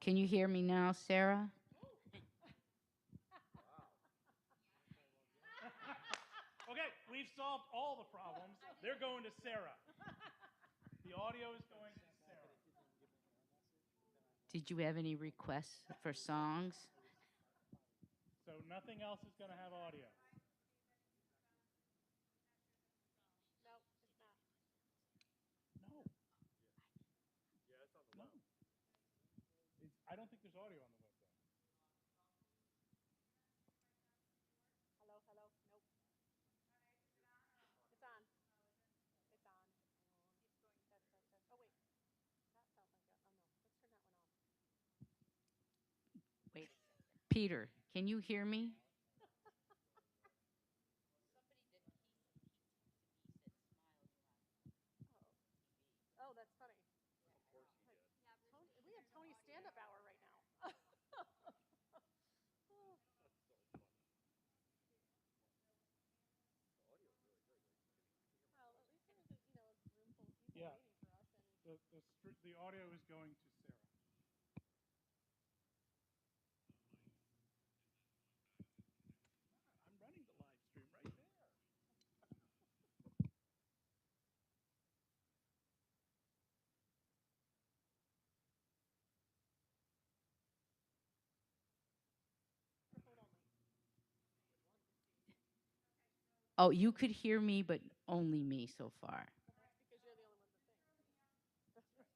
Can you hear me now, Sarah? Okay, we've solved all the problems. They're going to Sarah. The audio is going to Sarah. Did you have any requests for songs? So nothing else is going to have audio. No, it's not. No. Yeah, it's on the No. web. I don't think there's audio on the web, though. Hello, hello. Nope. It's on. It's on. Test. Oh, wait. That sounds like it. Oh, no. Let's turn that one off. Wait, Peter, can you hear me? Oh, that's funny. Of course he did. Tony, we have Tony's stand-up hour right now. Oh. That's so funny. The audio is really good. Like, you can hear Well, myself. at least there was a room full of people Yeah. waiting for us, and The audio is going to Sarah. I'm running the live stream right there. microphone only. Oh, you could hear me, but only me so far. That's because you're the only one that thinks. That's right. Got it.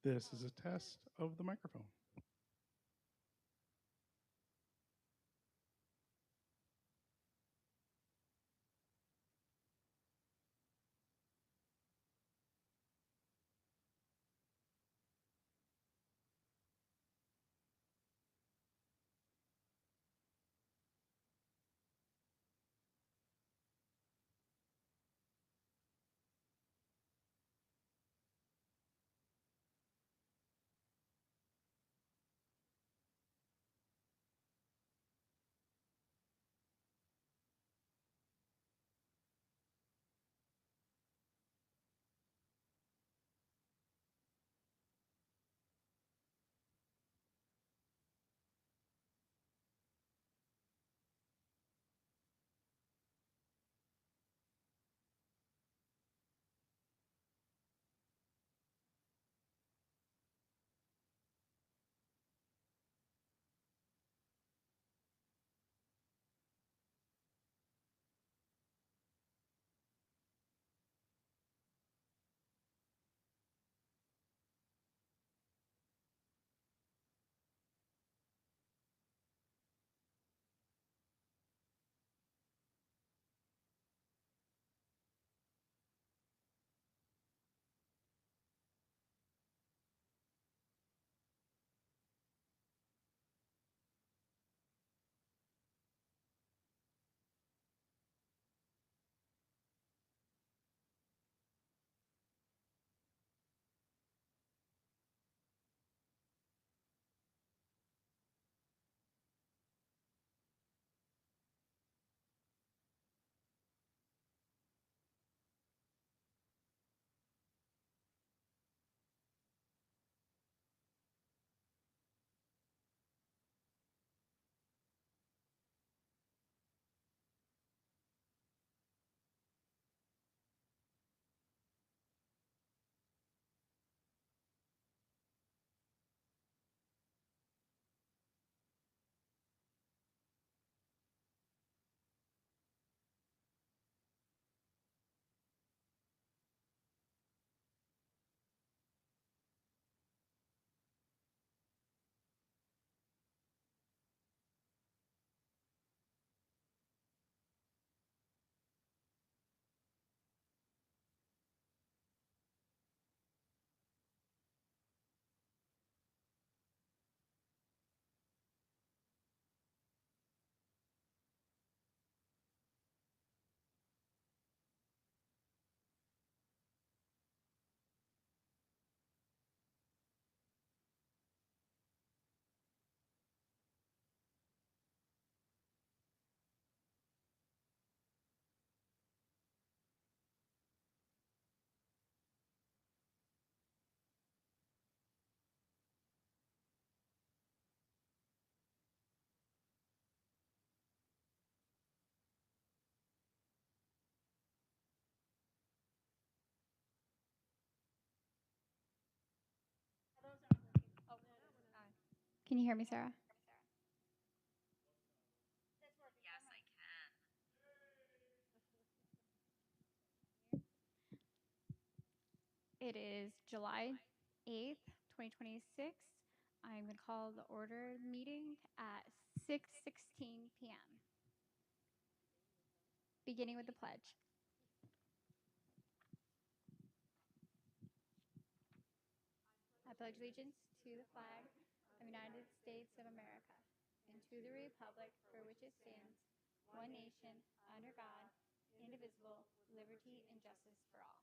This is a test of the microphone. Can you hear me, Sarah? Yes, I can. It is July 8th, 2026. I'm going to call the order meeting at 6:16 p.m. Beginning with the pledge. I pledge allegiance to the flag of the United States of America and to the republic for which it stands, one nation, under God, indivisible, liberty and justice for all.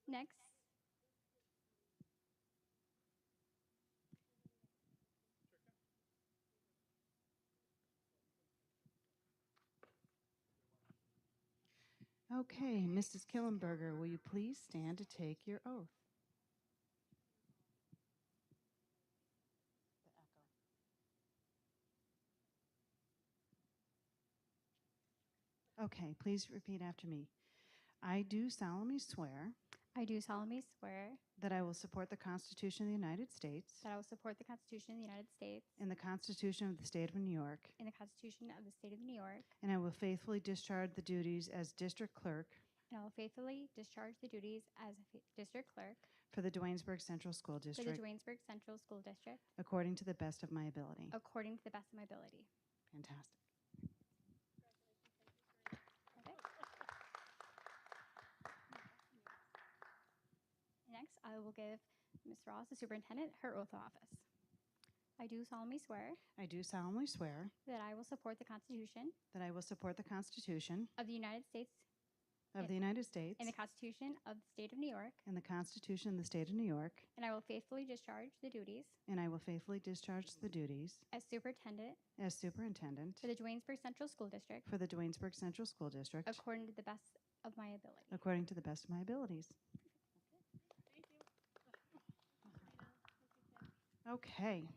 Next, Okay, Mrs. Killenberger, will you please stand to take your oath? Okay, please repeat after me. I do solemnly swear I do solemnly swear that I will support the Constitution of the United States that I will support the Constitution of the United States and the Constitution of the State of New York, and the Constitution of the State of New York, and I will faithfully discharge the duties as District Clerk and I will faithfully discharge the duties as District Clerk for the Duanesburg Central School for the District Duanesburg Central School District according to the best of my ability. according to the best of my ability. Fantastic. Next, I will give Ms. Ross, the superintendent, her oath of office. I do solemnly swear I do solemnly swear that I will support the Constitution that I will support the Constitution of the United States of the United States and the Constitution of the State of New York, and the Constitution of the State of New York, and I will faithfully discharge the duties and I will faithfully discharge the duties as superintendent as superintendent for the Duanesburg Central School District for the Duanesburg Central School District according to the best of my ability. according to the best of my abilities. Okay. Yes.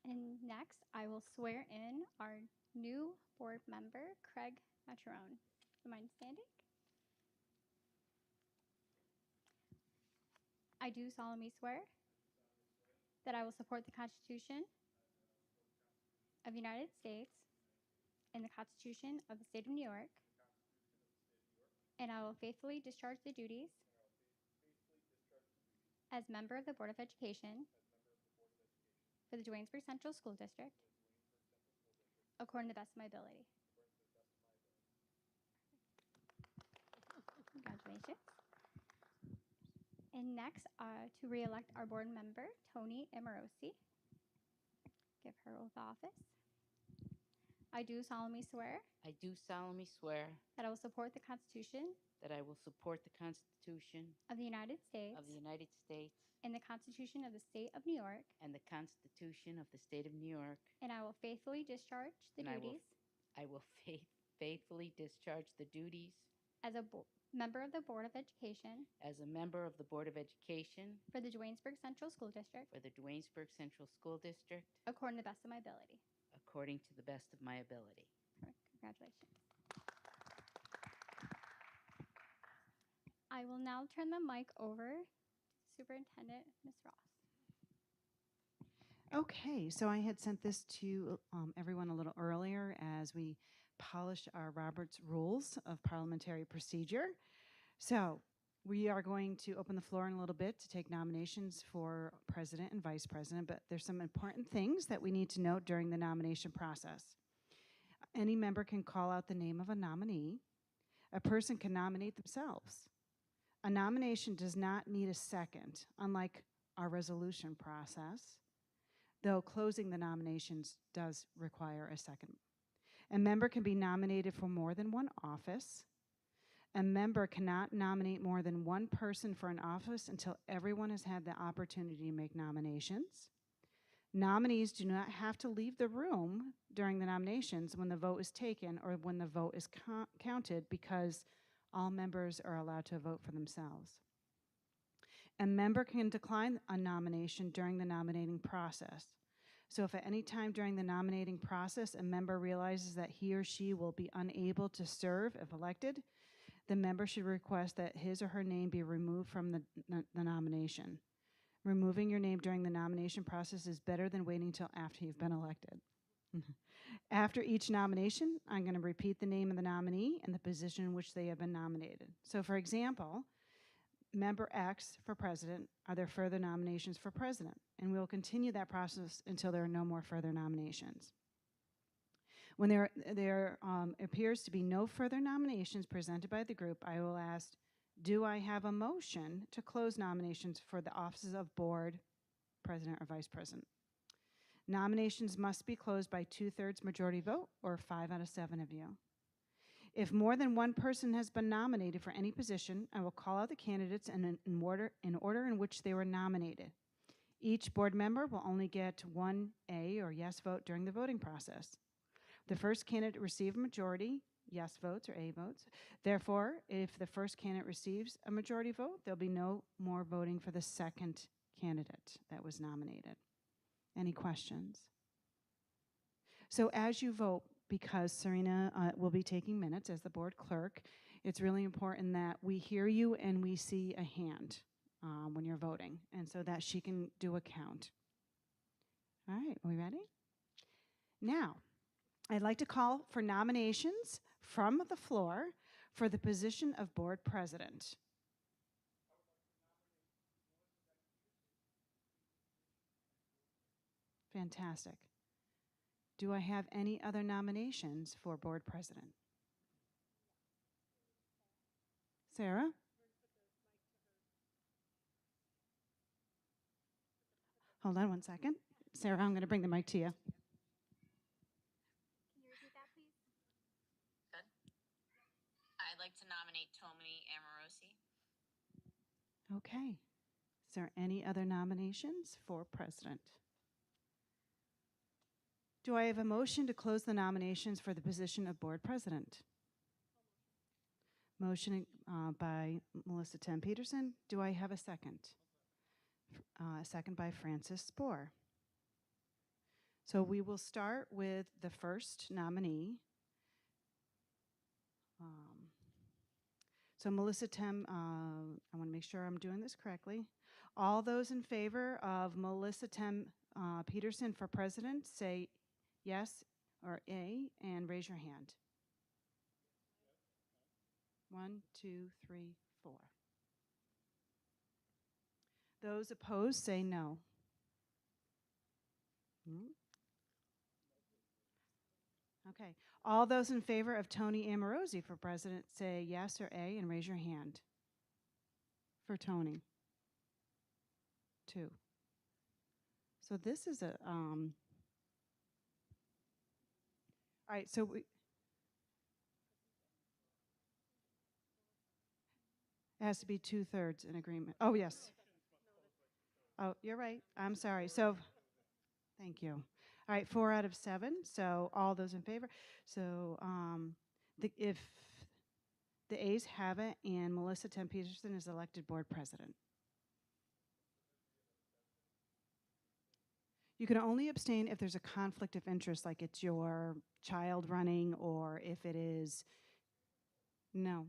And next, I will swear in our new board member, Craig Matrone. Do you mind standing? I do solemnly swear that I will support the Constitution of the United States and the Constitution of the State of New York, and I will faithfully discharge the duties as member of the Board of Education for the Duanesburg Central School District according to the best of my ability. Congratulations. And next, to re-elect our board member, Tony Amorosi. Give her oath of office. I do solemnly swear I do solemnly swear that I will support the Constitution that I will support the Constitution of the United States of the United States and the Constitution of the State of New York, and the Constitution of the State of New York, and I will faithfully discharge the And I will duties I will faithfully discharge the duties as a member of the Board of Education as a member of the Board of Education for the Duanesburg Central School District for the Duanesburg Central School District according to the best of my ability. according to the best of my ability. Congratulations. I will now turn the mic over to Superintendent Ms. Ross. Okay, so I had sent this to everyone a little earlier as we polished our Robert's Rules of Parliamentary Procedure. So we are going to open the floor in a little bit to take nominations for president and vice president, but there's some important things that we need to note during the nomination process. Any member can call out the name of a nominee. A person can nominate themselves. A nomination does not need a second, unlike our resolution process, though closing the nominations does require a second. A member can be nominated for more than one office. A member cannot nominate more than one person for an office until everyone has had the opportunity to make nominations. Nominees do not have to leave the room during the nominations when the vote is taken or when the vote is counted, because all members are allowed to vote for themselves. A member can decline a nomination during the nominating process. So if at any time during the nominating process a member realizes that he or she will be unable to serve if elected, the member should request that his or her name be removed from the nomination. Removing your name during the nomination process is better than waiting till after you've been elected. After each nomination, I'm going to repeat the name of the nominee and the position in which they have been nominated. So for example, member X for president, are there further nominations for president? And we'll continue that process until there are no more further nominations. When there appears to be no further nominations presented by the group, I will ask, do I have a motion to close nominations for the offices of board, president, or vice president? Nominations must be closed by 2/3 majority vote or 5 out of 7 of you. If more than one person has been nominated for any position, I will call out the candidates in order in which they were nominated. Each board member will only get one A or yes vote during the voting process. The first candidate received a majority, yes votes or A votes. Therefore, if the first candidate receives a majority vote, there'll be no more voting for the second candidate that was nominated. Any questions? So as you vote, because Serena will be taking minutes as the board clerk, it's really important that we hear you and we see a hand when you're voting, and so that she can do a count. All right, are we ready? Now, I'd like to call for nominations from the floor for the position of board president. Fantastic. Do I have any other nominations for board president? Sarah? Hold on one second. Sarah, I'm going to bring the mic to you. Can you repeat that, please? Good. I'd like to nominate Tony Amorosi. Okay. Is there any other nominations for president? Do I have a motion to close the nominations for the position of board president? Motion by Melissa Tem Peterson. Do I have a second? A second by Francis Spohr. So we will start with the first nominee. So Melissa Tem, I want to make sure I'm doing this correctly. All those in favor of Melissa Tem Peterson for president, say yes or A and raise your hand. 1, 2, 3, 4. Those opposed say no. Okay. All those in favor of Tony Amorosi for president say yes or A and raise your hand. For Tony. 2. So this is a all right, so it has to be 2/3 in agreement. Oh, yes. Oh, you're right. I'm sorry. So thank you. All right, 4 out of 7. So all those in favor. So if the A's have it, and Melissa Tem Peterson is elected board president. You can only abstain if there's a conflict of interest, like it's your child running, or if it is, no.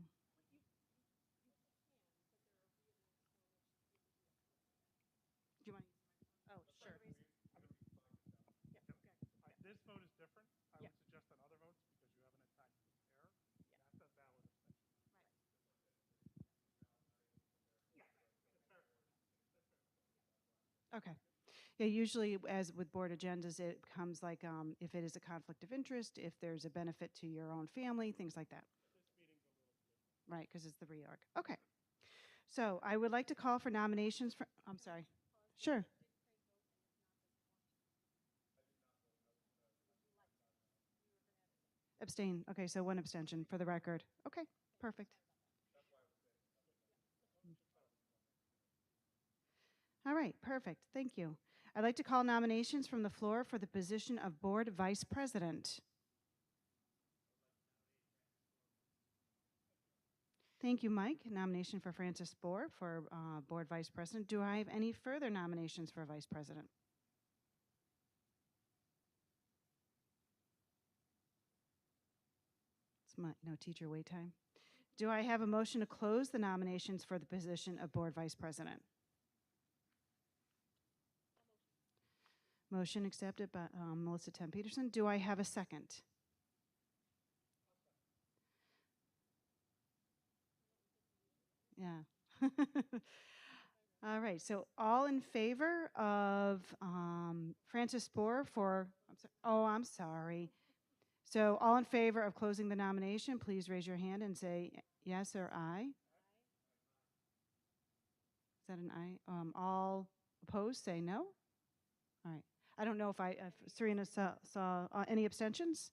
Do you want to use my, oh, sure. This vote is different. I would suggest on other votes because you haven't attacked the error. That's a valid abstention. Okay. Yeah, usually, as with board agendas, it becomes like if it is a conflict of interest, if there's a benefit to your own family, things like that. Right, because it's the reorg. Okay. So I would like to call for nominations for, I'm sorry. Sure. Abstain. Okay, so 1 abstention for the record. Okay, perfect. All right, perfect. Thank you. I'd like to call nominations from the floor for the position of board vice president. Thank you, Mike. Nomination for Francis Spohr for Board Vice President. Do I have any further nominations for Vice President? It's my no teacher wait time. Do I have a motion to close the nominations for the position of Board Vice President? Motion accepted by Melissa Tem Peterson. Do I have a second? Yeah. All right. So all in favor of Francis Spohr for, I'm sorry. So all in favor of closing the nomination, please raise your hand and say yes or aye. Is that an aye? All opposed, say no. All right. I don't know if Serena saw any abstentions?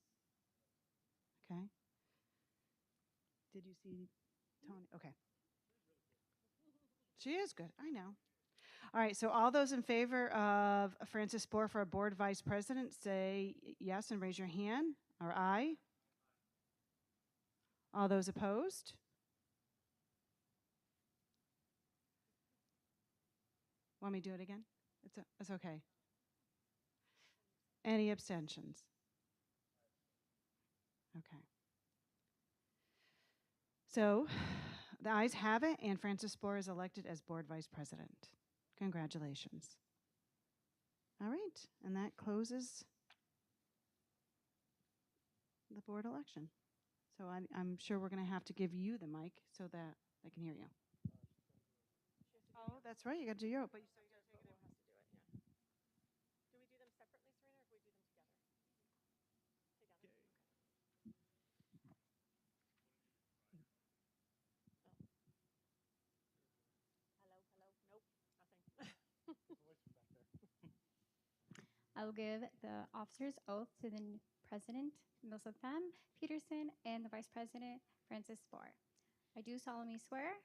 Okay. Did you see Tony? Okay. She is good. I know. All right. So all those in favor of Francis Spohr for a Board Vice President, say yes and raise your hand, or aye. All those opposed? Want me to do it again? It's okay. Any abstentions? Okay. So the ayes have it, and Francis Spohr is elected as Board Vice President. Congratulations. All right, and that closes the board election. So I'm sure we're going to have to give you the mic so that I can hear you. Oh, that's right. You got to do your. But Has to do it, yeah. Do we do them separately, Serena, or can we do them together? Together? Hello, nope, nothing. I will give the officer's oath to the President, Melissa Them Peterson, and the Vice President, Francis Spohr. I do solemnly swear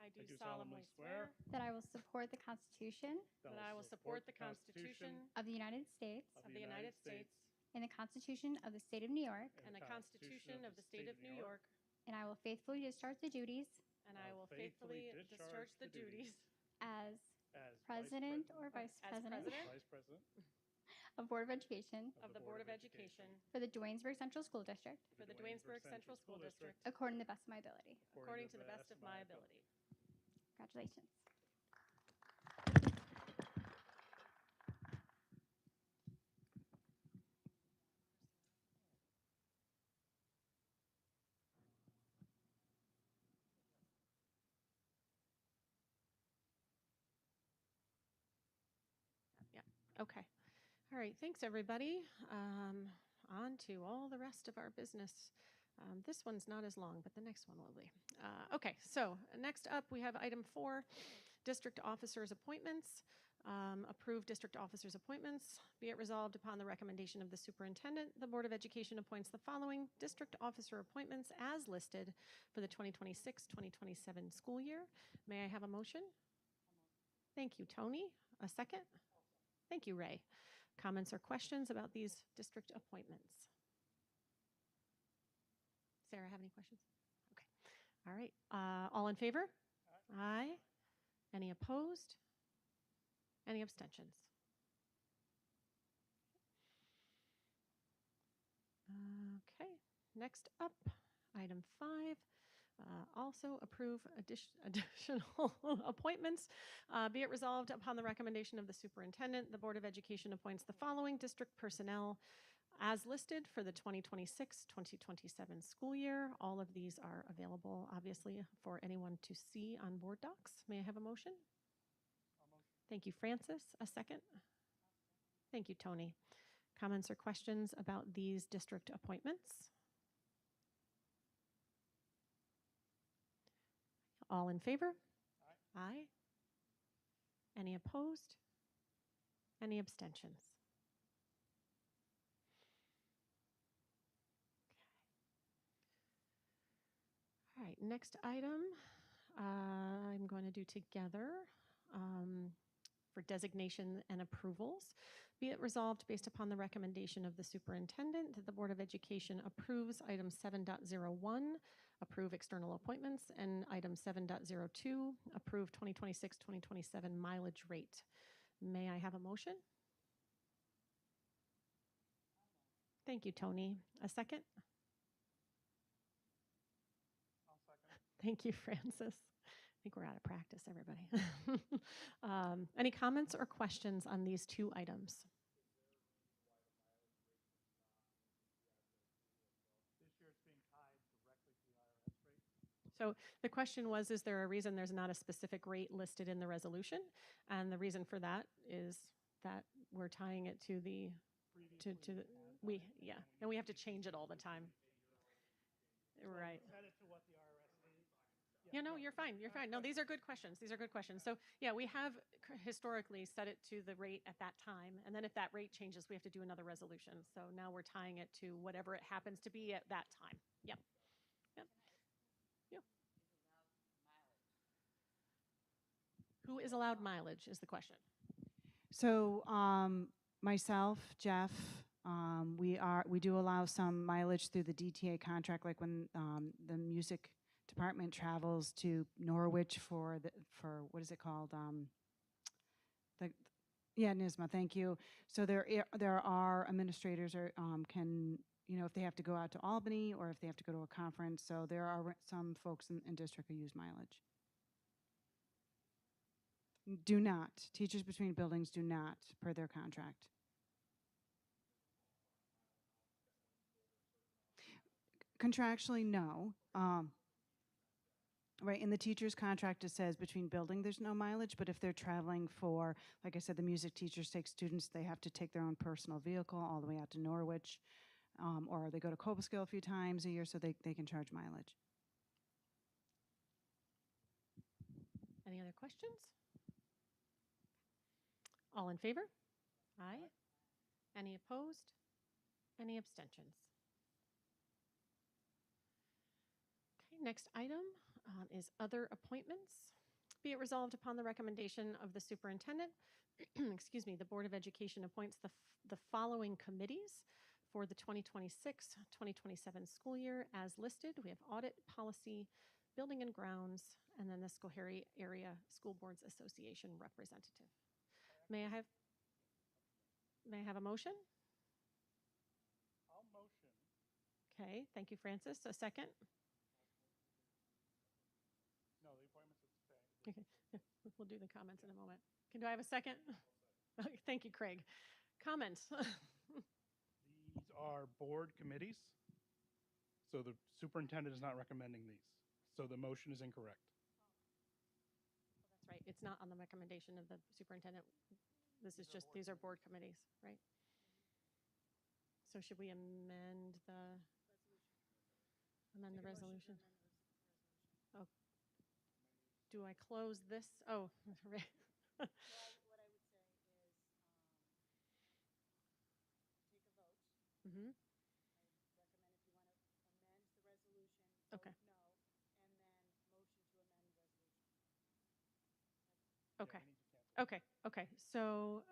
I do solemnly swear that I will support the Constitution that I will support the Constitution of the United States of the United States and the Constitution of the State of New York, and the Constitution of the State of New York, and I will faithfully discharge the duties and I will faithfully discharge the duties as As President or Vice as President President Vice President of Board of Education of the Board of Education for the Duanesburg Central School District for the Duanesburg Central School District according to the best of my ability. according to the best of my ability. Congratulations. Okay. All right. Thanks, everybody. On to all the rest of our business. This one's not as long, but the next one will be. Okay. So next up, we have item 4, district officers' appointments. Approved district officers' appointments. Be it resolved upon the recommendation of the superintendent, the Board of Education appoints the following district officer appointments as listed for the 2026-2027 school year. May I have a motion? Thank you, Tony. A second? Thank you, Ray. Comments or questions about these district appointments? Sarah, have any questions? Okay. All right. All in favor? Aye. Any opposed? Any abstentions? Okay. Next up, item 5. Also approve additional appointments. Be it resolved upon the recommendation of the superintendent, the Board of Education appoints the following district personnel as listed for the 2026-2027 school year. All of these are available, obviously, for anyone to see on board docs. May I have a motion? Thank you, Francis. A second? Thank you, Tony. Comments or questions about these district appointments? All in favor? Aye. Any opposed? Any abstentions? Okay. All right, next item I'm going to do together for designation and approvals. Be it resolved based upon the recommendation of the superintendent that the Board of Education approves item 7.01 approve external appointments, and item 7.02, approve 2026-2027 mileage rate. May I have a motion? Thank you, Tony. A second? I'll second. Thank you, Francis. I think we're out of practice, everybody. Any comments or questions on these two items? This year it's being tied directly to the IRS rate. So the question was, is there a reason there's not a specific rate listed in the resolution? And the reason for that is that we're tying it to the, to the, yeah, and we have to change it all the time. Right. Set it to what the IRS is. Yeah, no, you're fine. You're fine. No, these are good questions. These are good questions. So yeah, we have historically set it to the rate at that time. And then if that rate changes, we have to do another resolution. So now we're tying it to whatever it happens to be at that time. Yep. Yep. Yep. Who is allowed mileage is the question. So myself, Jeff, we do allow some mileage through the DTA contract, like when the music department travels to Norwich for what is it called? NISMA. Thank you. So there are administrators or can, if they have to go out to Albany or if they have to go to a conference. So there are some folks in district who use mileage. Do not. Teachers between buildings do not, per their contract. Contractually, no. Right, in the teacher's contract, it says between building, there's no mileage, but if they're traveling for, like I said, the music teachers take students, they have to take their own personal vehicle all the way out to Norwich, or they go to Cobleskill a few times a year, so they can charge mileage. Any other questions? All in favor? Aye. Any opposed? Any abstentions? Okay, next item is other appointments. Be it resolved upon the recommendation of the superintendent, excuse me, the Board of Education appoints the following committees for the 2026-2027 school year as listed. We have Audit, Policy, Building and Grounds, and then the Schoharie Area School Boards Association representative. May I have a motion? I'll motion. Okay, thank you, Francis. A second? No, the appointments would stay. Okay, we'll do the comments in a moment. Do I have a second? Okay, thank you, Craig. Comments? These are board committees. So the superintendent is not recommending these. So the motion is incorrect. That's right. It's not on the recommendation of the superintendent. This is just, these are board committees, right? So should we amend the resolution? Oh, do I close this? Oh, right. What I would say is take a vote. Mm-hmm. I recommend if you want to amend the resolution, vote Okay. no, and then motion to amend resolution. Okay. Okay. Okay. So,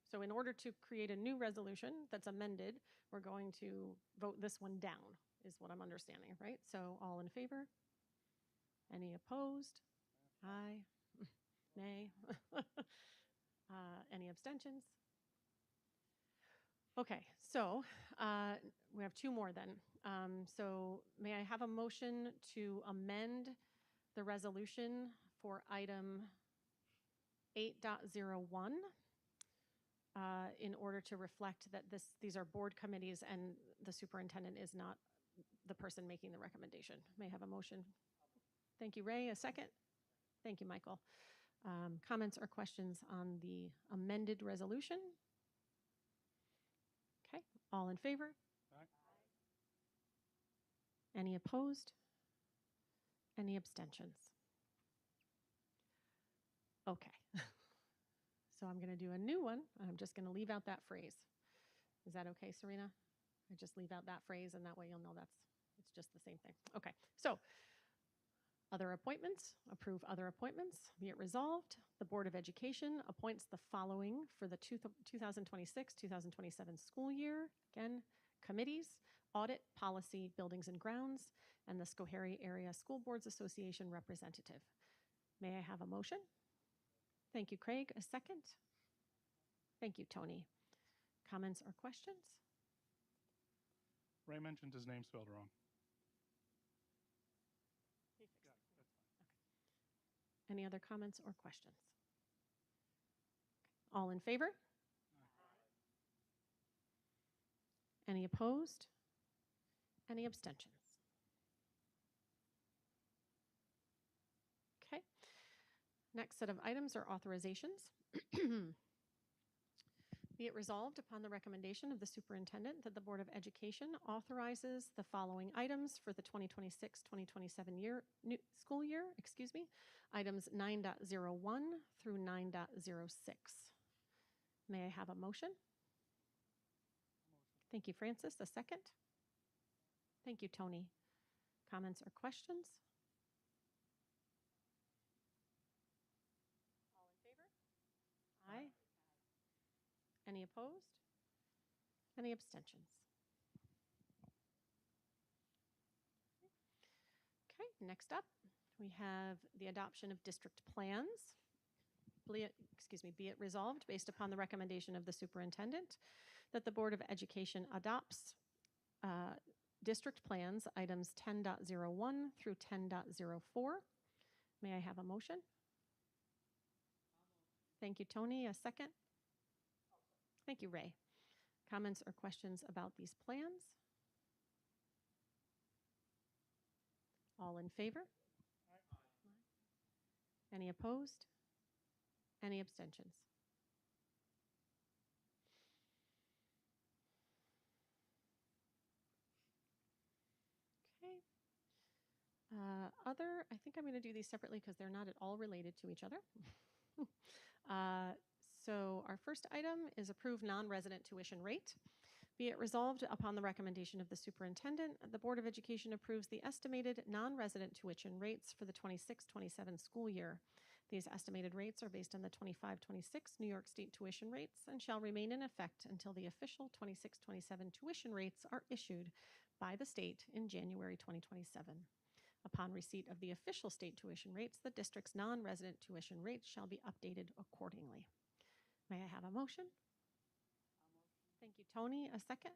so in order to create a new resolution that's amended, we're going to vote this one down, is what I'm understanding, right? So, all in favor? Any opposed? Aye. Nay. Any abstentions? Okay. So, we have two more then. So, may I have a motion to amend the resolution for item 8.01 in order to reflect that these are board committees and the superintendent is not the person making the recommendation. May I have a motion? Thank you, Ray. A second? Thank you, Michael. Comments or questions on the amended resolution? Okay, all in favor? Aye. Any opposed? Any abstentions? Okay. So I'm going to do a new one. I'm just going to leave out that phrase. Is that okay, Serena? I just leave out that phrase, and that way you'll know it's just the same thing. Okay. So other appointments, approve other appointments. Be it resolved, the Board of Education appoints the following for the 2026-2027 school year. Again, committees, Audit, Policy, Buildings and Grounds, and the Schoharie Area School Boards Association representative. May I have a motion? Thank you, Craig. A second? Thank you, Tony. Comments or questions? Ray mentioned his name spelled wrong. Yeah, that's fine. Any other comments or questions? All in favor? Any opposed? Any abstentions? Okay. Next set of items are authorizations. Be it resolved upon the recommendation of the superintendent that the Board of Education authorizes the following items for the 2026-2027 school year, items 9.01 through 9.06. May I have a motion? Thank you, Francis. A second? Thank you, Tony. Comments or questions? All in favor? Aye. Any opposed? Any abstentions? Okay, next up, we have the adoption of district plans. Be it resolved based upon the recommendation of the superintendent that the Board of Education adopts district plans, items 10.01 through 10.04. May I have a motion? Thank you, Tony. A second? Thank you, Ray. Comments or questions about these plans? All in favor? Any opposed? Any abstentions? Okay. I think I'm going to do these separately because they're not at all related to each other. So our first item is approved non-resident tuition rate. Be it resolved upon the recommendation of the superintendent, the Board of Education approves the estimated non-resident tuition rates for the 26-27 school year. These estimated rates are based on the 25-26 New York State tuition rates and shall remain in effect until the official 26-27 tuition rates are issued by the state in January 2027. Upon receipt of the official state tuition rates, the district's non-resident tuition rates shall be updated accordingly. May I have a motion? Thank you, Tony. A second?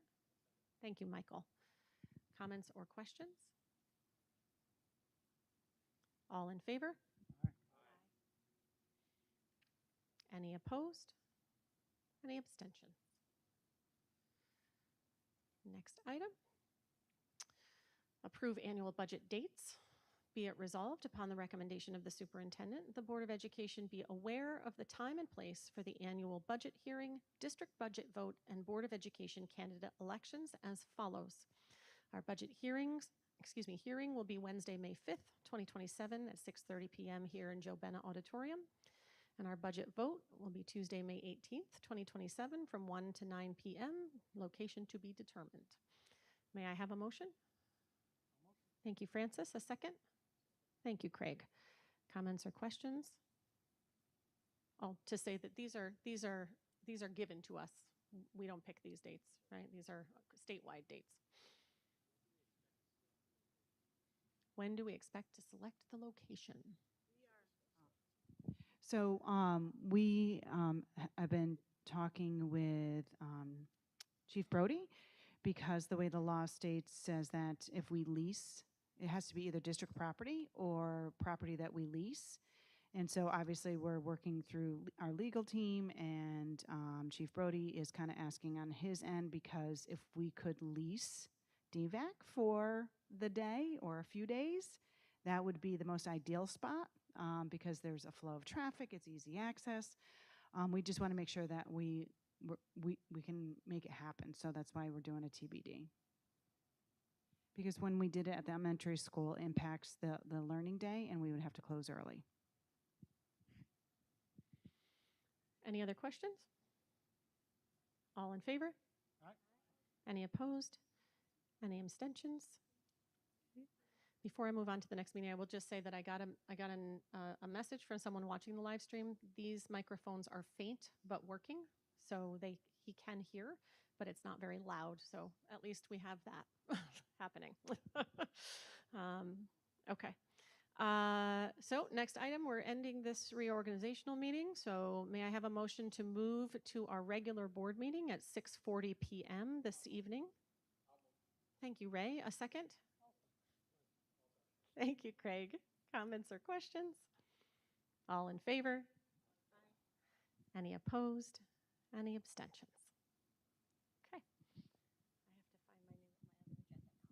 Thank you, Michael. Comments or questions? All in favor? Aye. Any opposed? Any abstentions? Next item. Approve annual budget dates. Be it resolved upon the recommendation of the superintendent, the Board of Education be aware of the time and place for the annual budget hearing, district budget vote, and Board of Education candidate elections as follows. Our budget hearing will be Wednesday, May 5th, 2027 at 6:30 p.m. here in Joe Bena Auditorium. And our budget vote will be Tuesday, May 18th, 2027 from 1 to 9 p.m., location to be determined. May I have a motion? Thank you, Francis. A second? Thank you, Craig. Comments or questions? Oh, to say that these are given to us. We don't pick these dates, right? These are statewide dates. When do we expect to select the location? So we have been talking with Chief Brody, because the way the law states says that if we lease, it has to be either district property or property that we lease. And so obviously we're working through our legal team, and Chief Brody is kind of asking on his end, because if we could lease DVAC for the day or a few days, that would be the most ideal spot, because there's a flow of traffic, it's easy access. We just want to make sure that we can make it happen. So that's why we're doing a TBD. Because when we did it at the elementary school, it impacts the learning day, and we would have to close early. Any other questions? All in favor? Aye. Any opposed? Any abstentions? Before I move on to the next meeting, I will just say that I got a message from someone watching the live stream. These microphones are faint but working, so he can hear, but it's not very loud. So at least we have that happening. Okay. So next item, we're ending this reorganizational meeting. So may I have a motion to move to our regular board meeting at 6:40 p.m. this evening? Thank you, Ray. A second? Thank you, Craig. Comments or questions? All in favor? Any opposed? Any abstentions? Okay. I have to find my other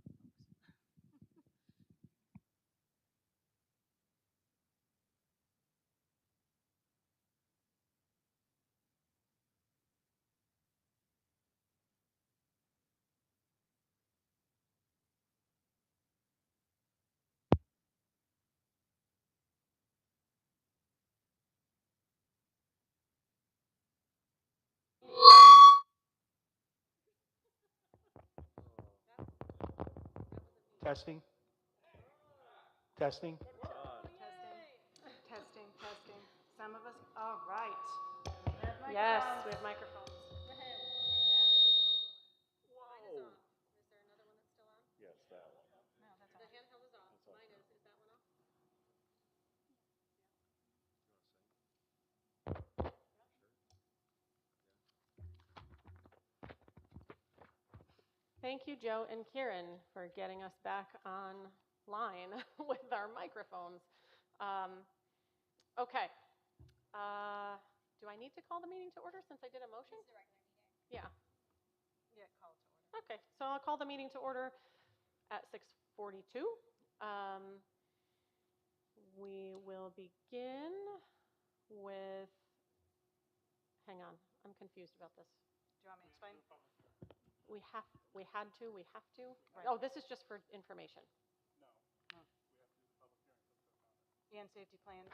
agenda now, folks. Testing. Testing. Testing. Some of us, all right. Yes, we have microphones. Whoa. Is there another one that's still on? Yes, that one. The handheld is off. It's off Mine now. is that one off? Thank you, Joe and Kieran, for getting us back online with our microphones. Okay. Do I need to call the meeting to order since I did a motion? It's the regular meeting. Yeah. Yeah, call to order. Okay. So I'll call the meeting to order at 6:42. We will begin with, hang on, I'm confused about this. Do you want me to explain? We have to. Right. Oh, this is just for information. No. No. We have to do the public hearing for the code comment And safety plans. and the safety plan.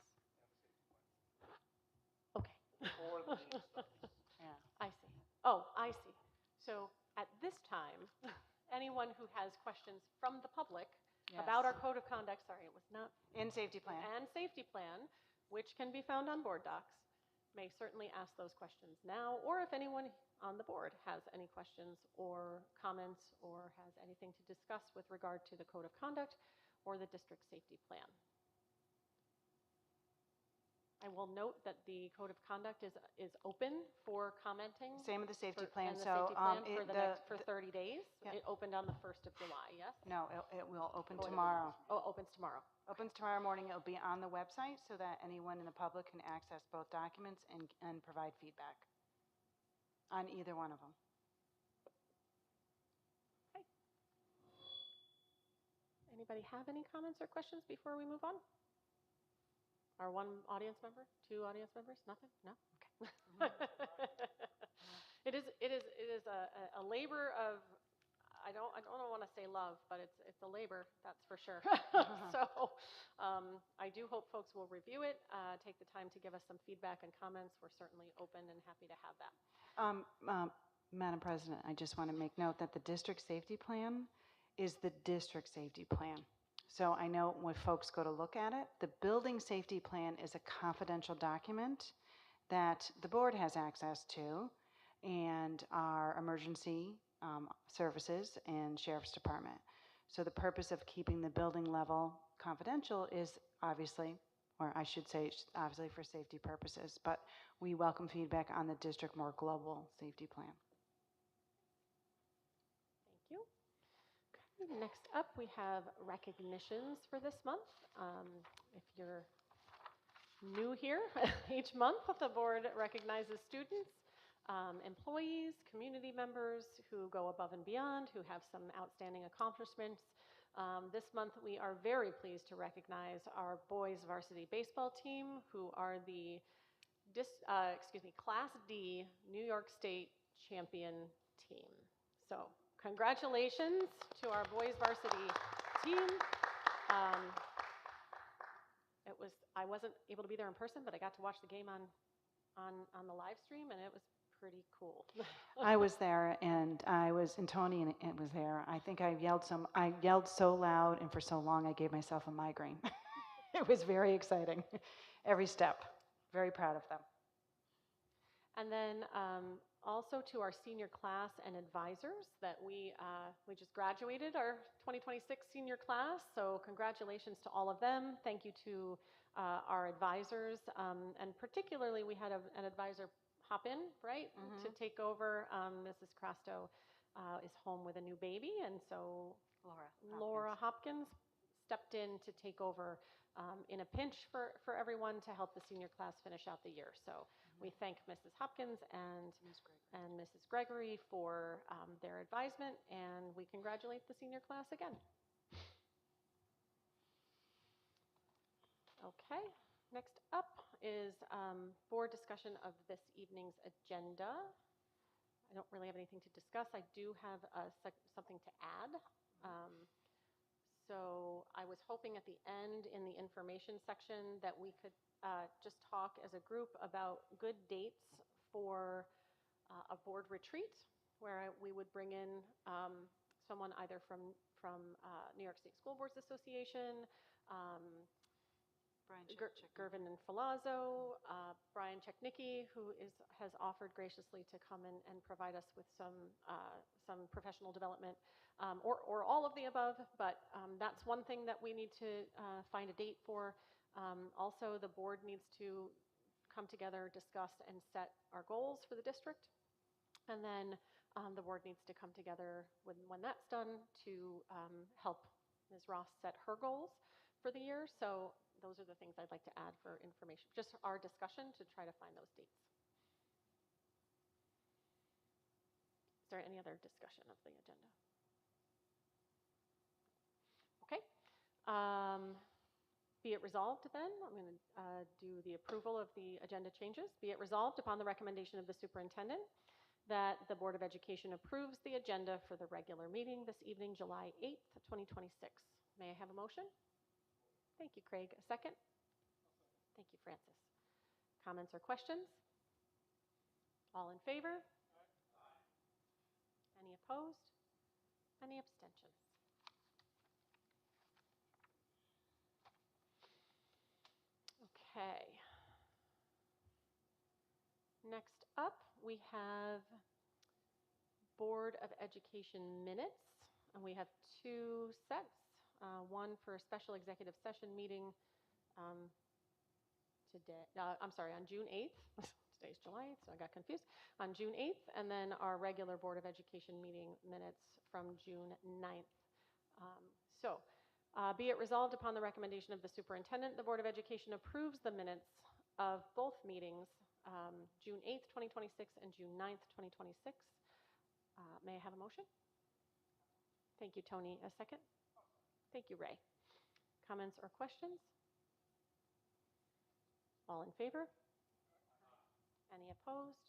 Okay. Before the meeting starts. Yeah. I see. Oh, I see. So at this time, anyone who has questions from the public about our code of conduct, sorry, it was not, And safety plan. and safety plan, which can be found on board docs, may certainly ask those questions now, or if anyone on the board has any questions or comments or has anything to discuss with regard to the code of conduct or the district safety plan. I will note that the code of conduct is open for commenting. Same with the safety for- plan. And the So, safety plan it- for the the- next, for 30 days. Yeah. It opened on the 1st of July, yes? No, it will open Go ahead. tomorrow. Oh, it opens tomorrow. Opens tomorrow morning. It'll be on the website so that anyone in the public can access both documents and provide feedback on either one of them. Okay. Anybody have any comments or questions before we move on? Our one audience member, two audience members, nothing? No? Okay. It is a labor of, I don't want to say love, but it's a labor, that's for sure. So I do hope folks will review it, take the time to give us some feedback and comments. We're certainly open and happy to have that. Madam President, I just want to make note that the district safety plan is the district safety plan. So I know when folks go to look at it, the building safety plan is a confidential document that the board has access to, and our emergency services and sheriff's department. So the purpose of keeping the building level confidential is obviously, or I should say, obviously for safety purposes, but we welcome feedback on the district more global safety plan. Thank you. Okay, next up, we have recognitions for this month. If you're new here, each month the board recognizes students, employees, community members who go above and beyond, who have some outstanding accomplishments. This month we are very pleased to recognize our boys varsity baseball team, who are the Class D New York State champion team. So congratulations to our boys varsity team. I wasn't able to be there in person, but I got to watch the game on the live stream, and it was pretty cool. I was there, and Tony and it was there. I think I yelled so loud and for so long I gave myself a migraine. It was very exciting, every step. Very proud of them. And then also to our senior class and advisors that we just graduated our 2026 senior class. So congratulations to all of them. Thank you to our advisors. And particularly we had an advisor hop in, right, to take over. Mrs. Crasto is home with a new baby. And so Laura Hopkins stepped in to take over in a pinch for everyone to help the senior class finish out the year. So we thank Mrs. Hopkins and Mrs. Gregory for their advisement, and we congratulate the senior class again. Okay, next up is board discussion of this evening's agenda. I don't really have anything to discuss. I do have something to add. So I was hoping at the end in the information section that we could just talk as a group about good dates for a board retreat where we would bring in someone either from New York State School Boards Association, Gervin and Filazzo, Brian Chechnicki, who has offered graciously to come and provide us with some professional development, or all of the above. But that's one thing that we need to find a date for. Also, the board needs to come together, discuss, and set our goals for the district. And then the board needs to come together when that's done to help Ms. Ross set her goals for the year. So those are the things I'd like to add for information, just our discussion to try to find those dates. Is there any other discussion of the agenda? Okay. Be it resolved then, I'm going to do the approval of the agenda changes. Be it resolved upon the recommendation of the superintendent that the Board of Education approves the agenda for the regular meeting this evening, July 8th, 2026. May I have a motion? Thank you, Craig. A second? Thank you, Francis. Comments or questions? All in favor? Aye. Any opposed? Any abstentions? Okay. Next up, we have Board of Education minutes, and we have two sets. One for a special executive session meeting today. I'm sorry, on June 8th. Today's July 8th, so I got confused. On June 8th, and then our regular Board of Education meeting minutes from June 9th. Be it resolved upon the recommendation of the superintendent, the Board of Education approves the minutes of both meetings, June 8th, 2026 and June 9th, 2026. May I have a motion? Thank you, Tony. A second? Thank you, Ray. Comments or questions? All in favor? Any opposed?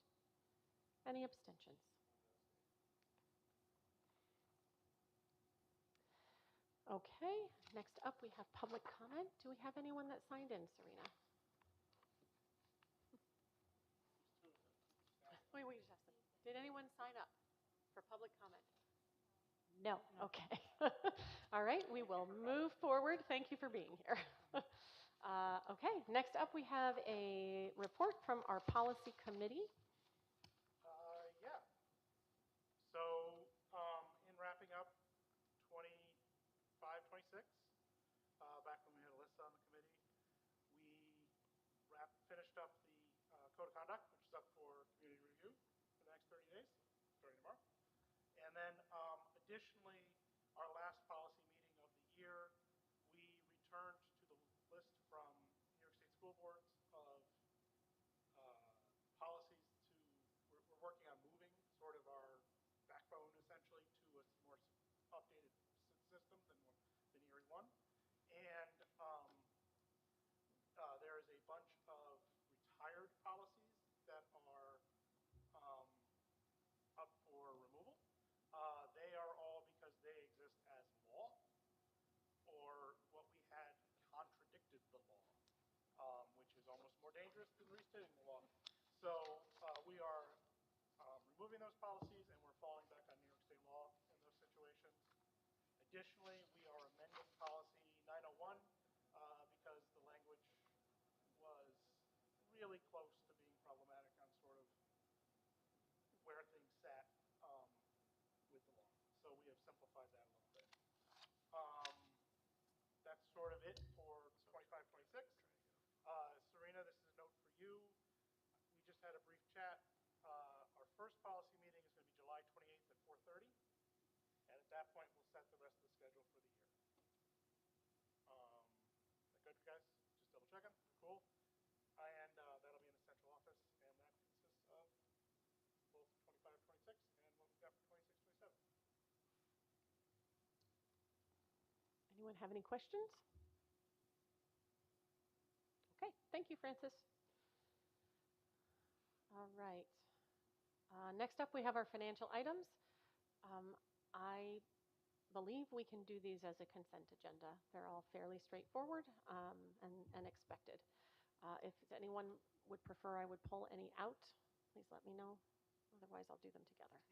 Any abstentions? Okay, next up we have public comment. Do we have anyone that signed in, Serena? Wait, just ask them. Did anyone sign up for public comment? No. Okay. All right, we will move forward. Thank you for being here. Okay, next up we have a report from our policy committee. Yeah. So in wrapping up 25-26, back when we had Alyssa on the committee, we finished up the code of conduct, which is up for community review for the next 30 days, starting tomorrow. And then additionally, our last policy meeting of the year, we returned to the list from New York State School Boards of policies we're working on moving sort of our backbone essentially to a more updated system than Erie 1. And there is a bunch of retired policies that are up for removal. They are all because they exist as law, or what we had contradicted the law, which is almost more dangerous than restating the law. So we are removing those policies, and we're falling back on New York State law in those situations. Additionally, we are amending policy 901 because the language was really close to being problematic on sort of simplified that a little bit. That's sort of it for 25, 26. Serena, this is a note for you. We just had a brief chat. Our first policy meeting is going to be July 28th at 4:30. And at that point, we'll set the rest of the schedule for the year. Is that good, you guys? Just double checking. Cool. And that'll be in the central office, and that consists of both 25, 26, and what we've got for 26, 27. Anyone have any questions? Okay, thank you, Francis. All right. Next up, we have our financial items. I believe we can do these as a consent agenda. They're all fairly straightforward and expected. If anyone would prefer I would pull any out, please let me know. Otherwise, I'll do them together.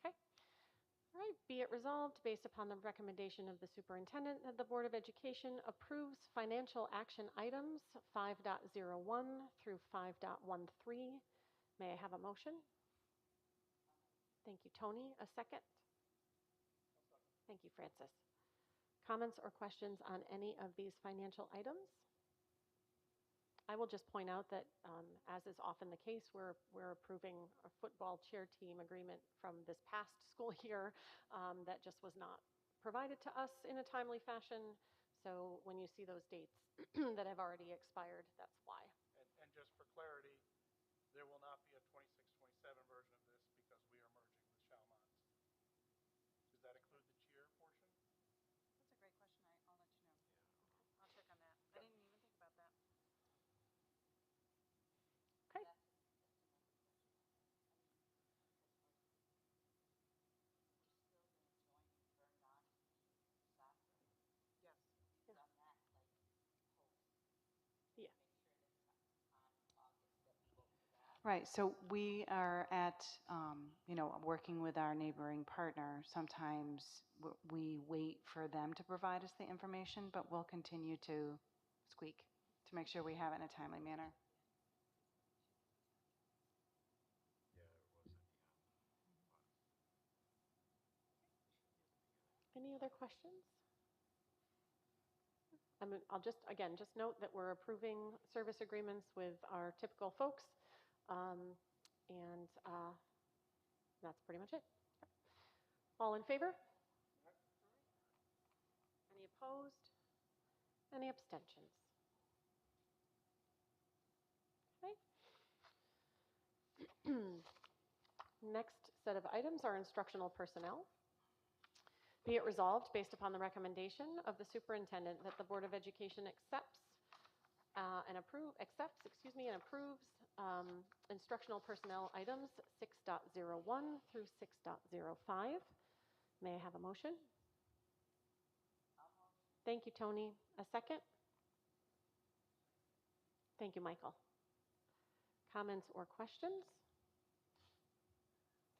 Okay. All right. Be it resolved, based upon the recommendation of the superintendent, that the Board of Education approves financial action items 5.01 through 5.13. May I have a motion? Thank you, Tony. A second? Thank you, Francis. Comments or questions on any of these financial items? I will just point out that, as is often the case, we're approving a football cheer team agreement from this past school year that just was not provided to us in a timely fashion. So when you see those dates that have already expired, that's why. And just for clarity, there will not be a 26, 27 version of this because we are merging with Chalmont. Does that include the cheer portion? That's a great question. I'll let you know. Yeah. I'll check on that. I didn't even think about that. Okay. Yes. Yeah. Right, so we are at, working with our neighboring partner. Sometimes we wait for them to provide us the information, but we'll continue to squeak to make sure we have it in a timely manner. Any other questions? I'll just note that we're approving service agreements with our typical folks, and that's pretty much it. All in favor? Any opposed? Any abstentions? Okay. Next set of items are instructional personnel. Be it resolved, based upon the recommendation of the superintendent, that the Board of Education accepts and approves instructional personnel items 6.01 through 6.05. May I have a motion? Thank you, Tony. A second? Thank you, Michael. Comments or questions?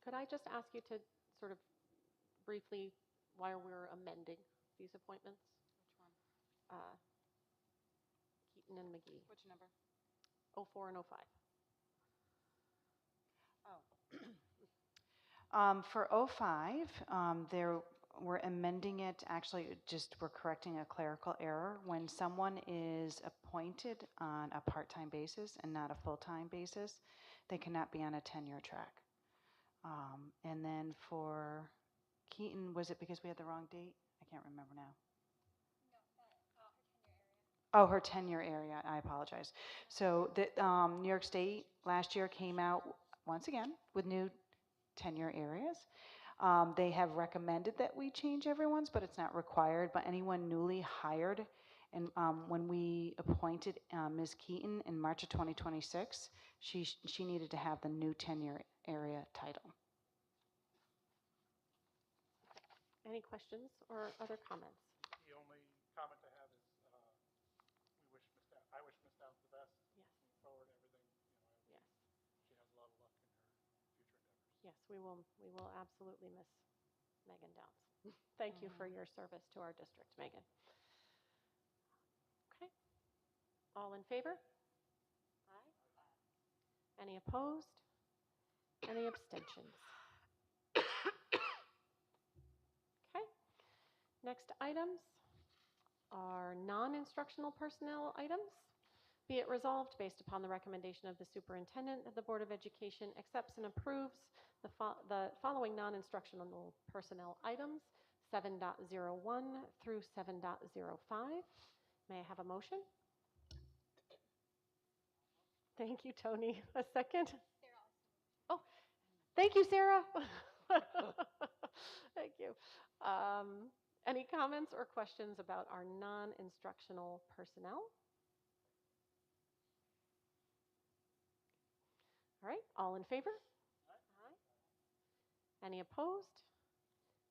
Could I just ask you to sort of briefly, why we're amending these appointments? Which one? Keaton and McGee. Which number? 04 and 05. For 05, we're amending it. Actually, we're correcting a clerical error. When someone is appointed on a part-time basis and not a full-time basis, they cannot be on a tenure track. And then for Keaton, was it because we had the wrong date? I can't remember now. Oh, her tenure area. I apologize. So the New York State last year came out once again with new tenure areas. They have recommended that we change everyone's, but it's not required. But anyone newly hired, and when we appointed Ms. Keaton in March of 2026, she needed to have the new tenure area title. Any questions or other comments? The only comment I have is I wish Ms. Downs the best. Yes. Moving forward, everything. Yes. She has a lot of luck in her future endeavors. Yes, we will absolutely miss Megan Downs. Thank you for your service to our district, Megan. Okay. All in favor? Aye. Any opposed? Any abstentions? Next items are non-instructional personnel items. Be it resolved, based upon the recommendation of the superintendent, that the Board of Education accepts and approves the following non-instructional personnel items, 7.01 through 7.05. May I have a motion? Thank you, Tony. A second? Oh, thank you, Sarah. Thank you. Any comments or questions about our non-instructional personnel? All right, all in favor? Aye. Any opposed?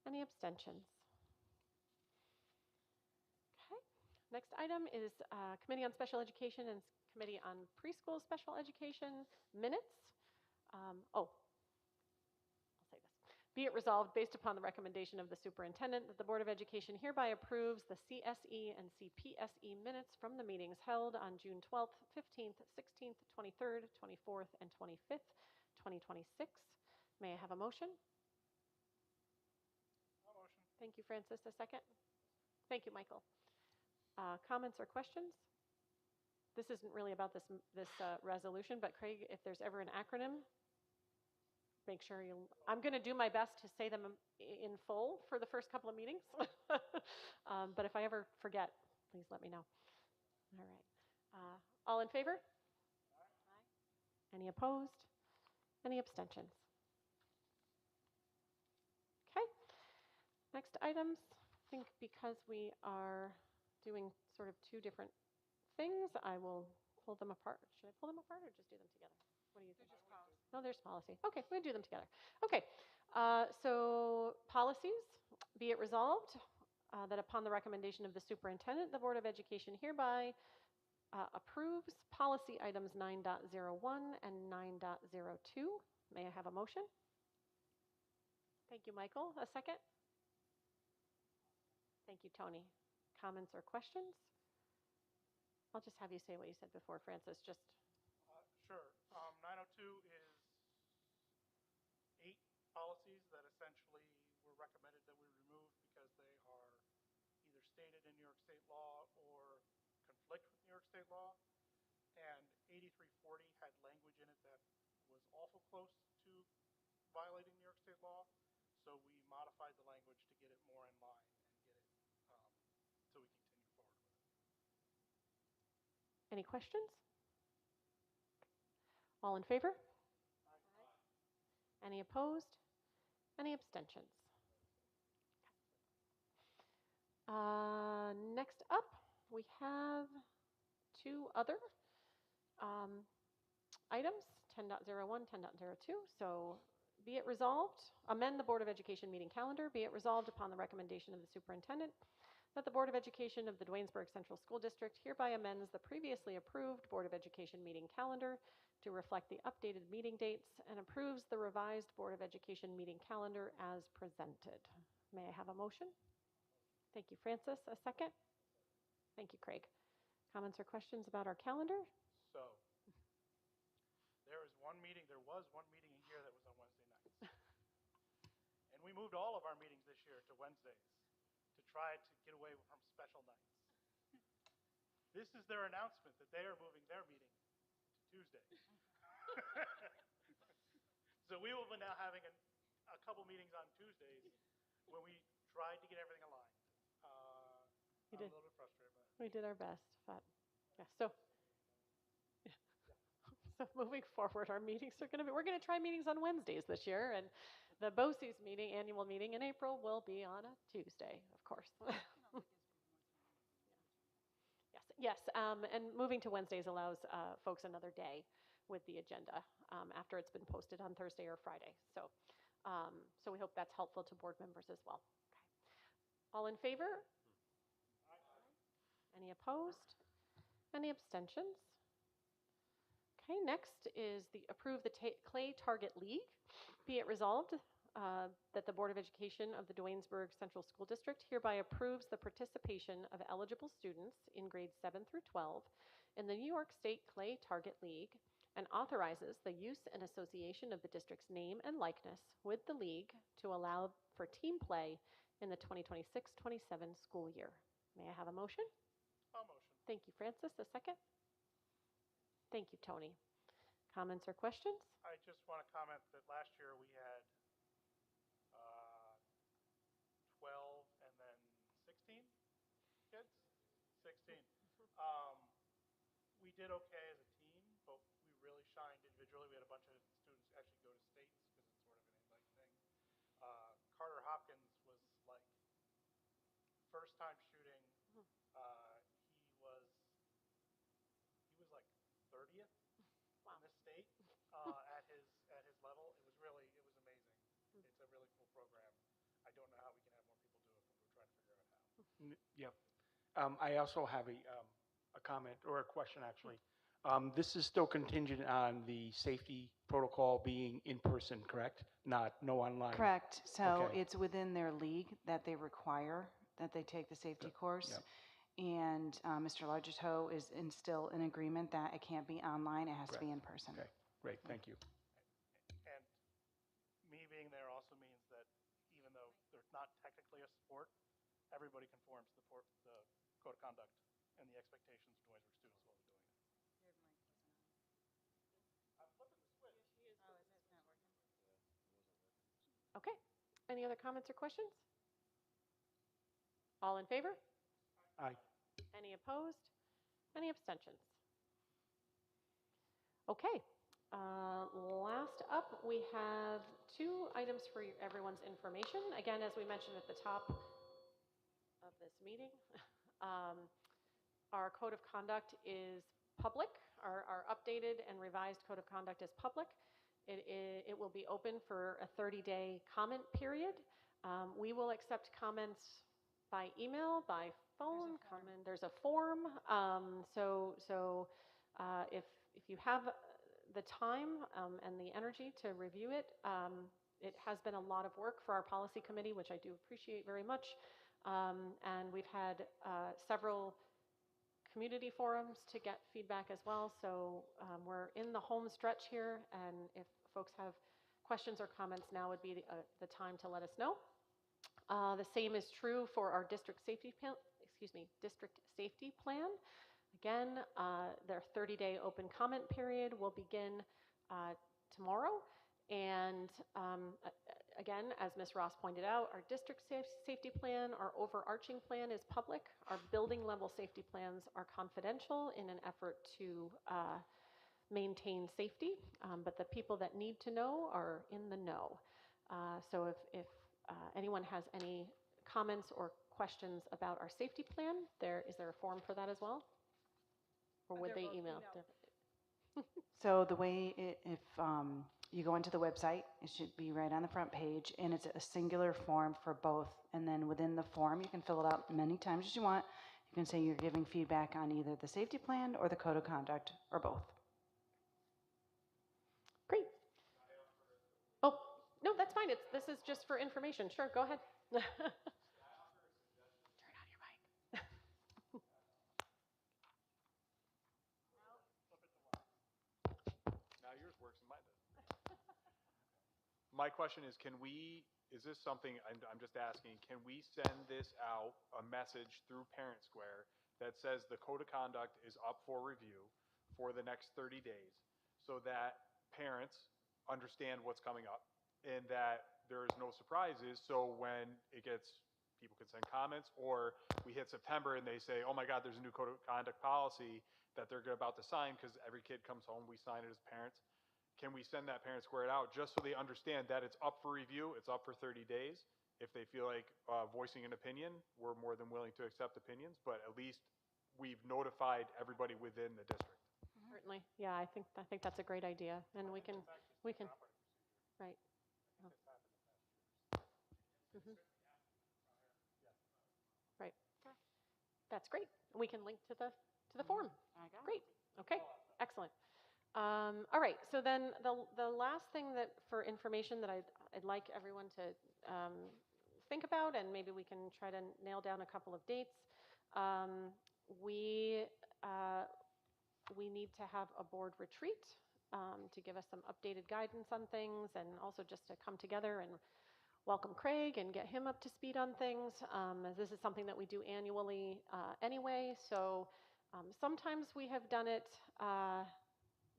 Any abstentions? Okay. Next item is Committee on Special Education and Committee on Preschool Special Education minutes. I'll say this. Be it resolved, based upon the recommendation of the superintendent, that the Board of Education hereby approves the CSE and CPSE minutes from the meetings held on June 12th, 15th, 16th, 23rd, 24th, and 25th, 2026. May I have a motion? No motion. Thank you, Francis. A second? Thank you, Michael. Comments or questions? This isn't really about this resolution, but Craig, if there's ever an acronym, make sure you, I'm going to do my best to say them in full for the first couple of meetings. But if I ever forget, please let me know. All right. All in favor? Aye. Any opposed? Any abstentions? Okay. Next items. I think because we are doing sort of two different things, I will pull them apart. Should I pull them apart or just do them together? What do you think? No, there's policy. Okay, we'll do them together. Okay, so policies. Be it resolved that upon the recommendation of the superintendent, the Board of Education hereby approves policy items 9.01 and 9.02. May I have a motion? Thank you, Michael. A second? Thank you, Tony. Comments or questions? I'll just have you say what you said before, Francis. Just Sure. 902 is 8 policies that essentially were recommended that we remove because they are either stated in New York State law or conflict with New York State law. And 8340 had language in it that was awful close to violating New York State law. So we modified the language to get it more in line and get it so we continue forward with it. any questions? All in favor? Aye. Any opposed? Any abstentions? Next up, we have 2 other items, 10.01, 10.02. So be it resolved, amend the Board of Education meeting calendar. Be it resolved upon the recommendation of the superintendent that the Board of Education of the Duanesburg Central School District hereby amends the previously approved Board of Education meeting calendar to reflect the updated meeting dates and approves the revised Board of Education meeting calendar as presented. May I have a motion? Thank you, Francis. A second? Thank you, Craig. Comments or questions about our calendar? So there was one meeting a year that was on Wednesday nights. And we moved all of our meetings this year to Wednesdays to try to get away from special nights. This is their announcement that they are moving their meeting to Tuesday. So we will be now having a couple meetings on Tuesdays when we tried to get everything aligned. I'm a little bit frustrated by that. We did our best, but yeah. So moving forward, our meetings are going to be, we're going to try meetings on Wednesdays this year, and the BOCES meeting, annual meeting in April, will be on a Tuesday, of course. Yes, and moving to Wednesdays allows folks another day with the agenda after it's been posted on Thursday or Friday. So, so we hope that's helpful to board members as well. Okay. All in favor? Any opposed? Any abstentions? Okay, next is the approve the Clay Target League. Be it resolved that the Board of Education of the Duanesburg Central School District hereby approves the participation of eligible students in grades 7 through 12 in the New York State Clay Target League and authorizes the use and association of the district's name and likeness with the league to allow for team play in the 2026-27 school year. May I have a motion? I'll motion. Thank you, Francis. A second? Thank you, Tony. Comments or questions? I just want to comment that last year we had uh, 12 and then 16 kids. 16. We did okay as a team, but we really shined individually. We had a bunch of students actually go to states because it's sort of an invite thing. Carter Hopkins was like first time shooting. He was like 30th Wow. in the state at his level. It was amazing. It's a really cool program. I don't know how we can have more people do it, but we're trying to figure out how. Yep. I also have a comment or a question, actually. This is still contingent on the safety protocol being in person, correct? No online? Correct. So Okay. it's within their league that they require that they take the safety course. Yep. And Mr. Largetoe is still in agreement that it can't be online, it has to be in person. Okay, great, thank you. And me being there also means that even though there's not technically a sport, everybody conforms to the code of conduct and the expectations of Noiswork students while we're doing it. Your mic wasn't on. I'm flipping the switch. Oh, is it not working? Okay. Any other comments or questions? All in favor? Aye. Any opposed? Any abstentions? Okay. Last up, we have 2 items for everyone's information. Again, as we mentioned at the top of this meeting, our code of conduct is public. Our updated and revised code of conduct is public. It will be open for a 30-day comment period. We will accept comments by email, by phone. There's a form. If you have the time and the energy to review it, it has been a lot of work for our policy committee, which I do appreciate very much. And we've had several community forums to get feedback as well. So we're in the home stretch here, and if folks have questions or comments, now would be the time to let us know. The same is true for our district safety plan. Again, their 30-day open comment period will begin tomorrow. And again, as Ms. Ross pointed out, our district safety plan, our overarching plan is public. Our building level safety plans are confidential in an effort to maintain safety, but the people that need to know are in the know. So if anyone has any comments or questions about our safety plan, is there a form for that as well? Or would they email? So the way if you go into the website, it should be right on the front page, and it's a singular form for both. And then within the form, you can fill it out many times as you want. You can say you're giving feedback on either the safety plan or the code of conduct, or both. Great. Oh, no, that's fine. This is just for information. Sure, go ahead. Turn on your mic. Now yours works and mine doesn't. My question is, is this something, I'm just asking, can we send this out, a message through Parent Square that says the code of conduct is up for review for the next 30 days so that parents understand what's coming up and that there's no surprises, so when people can send comments, or we hit September and they say, oh my God, there's a new code of conduct policy that they're about to sign, because every kid comes home, we sign it as parents. Can we send that Parent Square out just so they understand that it's up for review, it's up for 30 days. If they feel like voicing an opinion, we're more than willing to accept opinions, but at least we've notified everybody within the district. Certainly. Yeah, I think that's a great idea. And we can, right. Oh. Mm-hmm. Right. That's great. We can link to the form. I got Great. Okay. Excellent. All right. So then the last thing that for information that I'd like everyone to think about, and maybe we can try to nail down a couple of dates. We need to have a board retreat to give us some updated guidance on things, and also just to come together and welcome Craig and get him up to speed on things. As this is something that we do annually anyway, so sometimes we have done it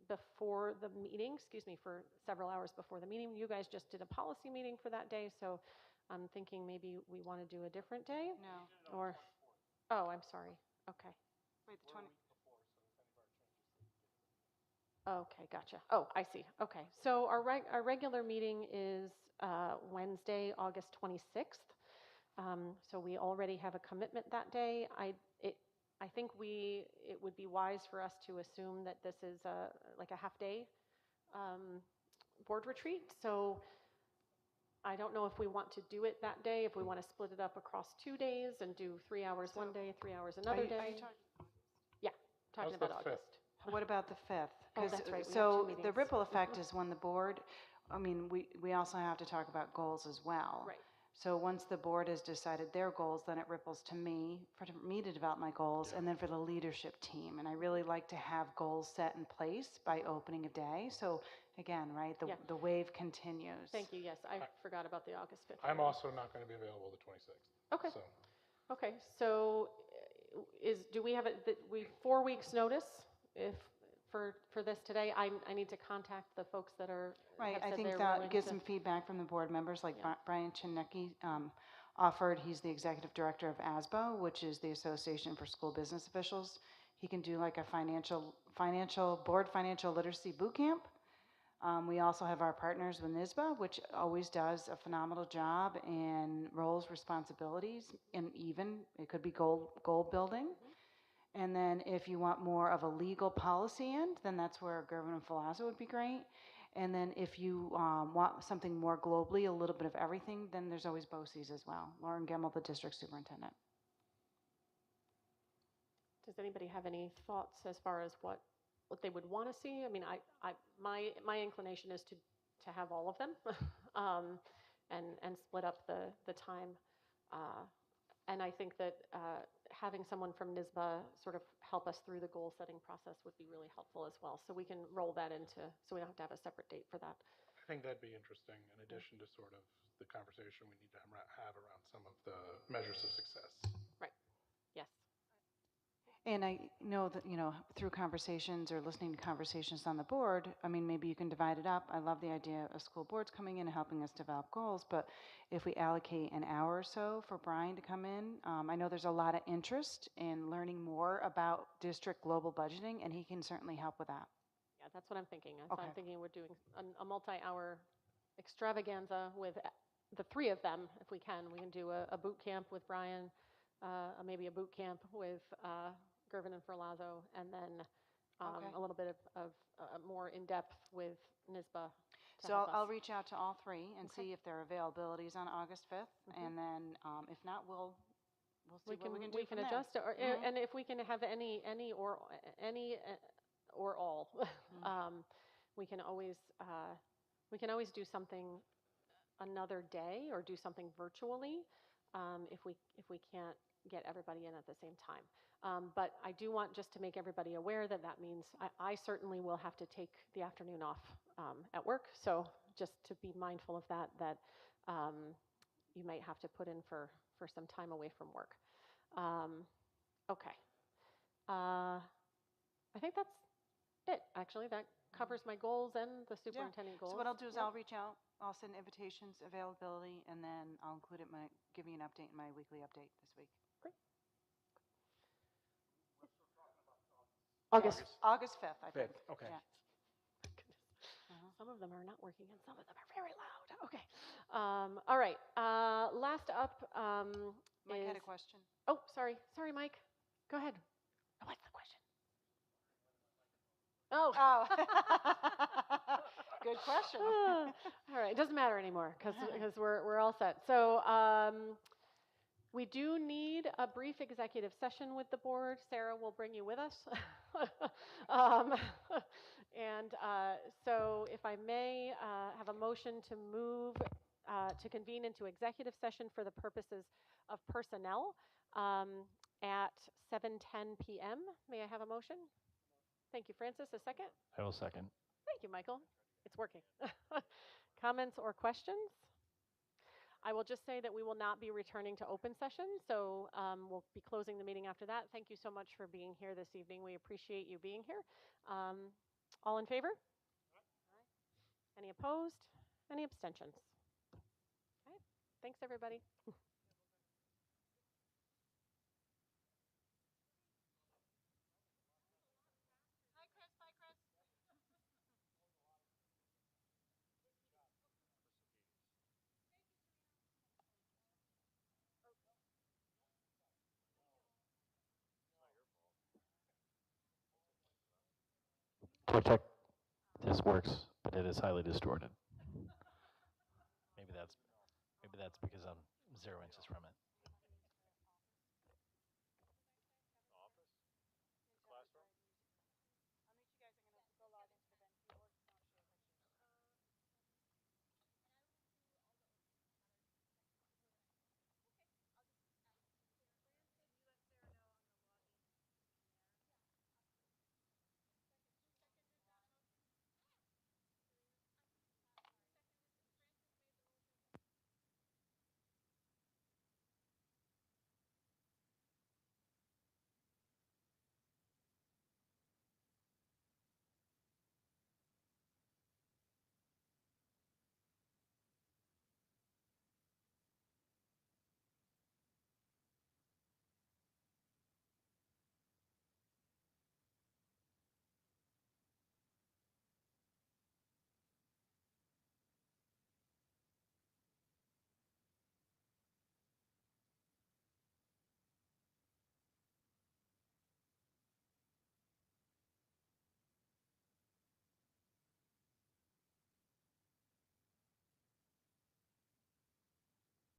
before the meeting, for several hours before the meeting. You guys just did a policy meeting for that day, so I'm thinking maybe we want to do a different day. No. Or, oh, I'm sorry. Okay. Wait, the 20. Okay, gotcha. Oh, I see. Okay, so our regular meeting is Wednesday, August 26th. So we already have a commitment that day. I think it would be wise for us to assume that this is like a half-day board retreat. So I don't know if we want to do it that day, if we want to split it up across 2 days and do 3 hours one day, 3 hours another day. Yeah, talking How's the about 5th? August. What about the 5th? Oh, that's right, we have two So the meetings. ripple effect is when the board, I mean, we also have to talk about goals as well. Right. So once the board has decided their goals, then it ripples to me, for me to develop my goals, and then for the leadership team. And I really like to have goals set in place by opening a day. So again, right, Yeah. the wave continues. Thank you. Yes, I forgot about the August 5th. I'm also not going to be available the 26th. Okay. So Okay, so do we have 4 weeks notice if for this today? I need to contact the folks that are Right, have I said think they're that willing gets to- some feedback from the board members, like Yeah. Brian Chinnecki offered. He's the executive director of ASBO, which is the Association for School Business Officials. He can do like a board financial literacy boot camp. We also have our partners with NISBA, which always does a phenomenal job in roles, responsibilities, and even it could be goal building. And then if you want more of a legal policy end, then that's where Gervin and Filazzo would be great. And then if you want something more globally, a little bit of everything, then there's always BOCES as well. Lauren Gemmel, the district superintendent. Does anybody have any thoughts as far as what they would want to see? I mean, my inclination is to have all of them, and split up the time. And I think that having someone from NISBA sort of help us through the goal setting process would be really helpful as well. So we can roll that into, so we don't have to have a separate date for that. I think that'd be interesting in addition to sort of the conversation we need to have around some of the measures of success. Right. Yes. And I know that, through conversations or listening to conversations on the board, I mean, maybe you can divide it up. I love the idea of school boards coming in and helping us develop goals, but if we allocate an hour or so for Brian to come in, I know there's a lot of interest in learning more about district global budgeting, and he can certainly help with that. Yeah, that's what I'm thinking. Okay. I'm thinking we're doing a multi-hour extravaganza with the three of them, if we can. We can do a boot camp with Brian, maybe a boot camp with Gervin and Ferlazzo, and then Okay. a little bit of more in-depth with NISBA. So I'll reach out to all three and see if there are availabilities on August 5th, and then if not, we'll see what we can do We from can there. adjust, and if we can have any or all, we can always do something another day or do something virtually if we can't get everybody in at the same time. But I do want just to make everybody aware that means I certainly will have to take the afternoon off at work. So just to be mindful of that you might have to put in for some time away from work. Okay. I think that's it, actually. That covers my goals and the superintendent goals. So what I'll do is Yep. I'll reach out, I'll send invitations, availability, and then I'll include it give you an update in my weekly update this week. Great. August. August 5th, I think. 5th, okay. Yeah. Some of them are not working and some of them are very loud. Okay. All right. Last up Mike is... had a question. Oh, sorry, Mike. Go ahead. What's the question? Oh. Good question. All right. It doesn't matter anymore because we're all set. So we do need a brief executive session with the board. Sarah will bring you with us. And so if I may have a motion to move to convene into executive session for the purposes of personnel at 7:10 p.m. May I have a motion? Thank you, Francis. A second? I will second. Thank you, Michael. It's working. Comments or questions? I will just say that we will not be returning to open session, so we'll be closing the meeting after that. Thank you so much for being here this evening. We appreciate you being here. All in favor? Aye. Any opposed? Any abstentions? Okay. Thanks, everybody. Hi, Chris. Bye, Chris. Protect this works, but it is highly distorted. Maybe that's because I'm 0 inches from it.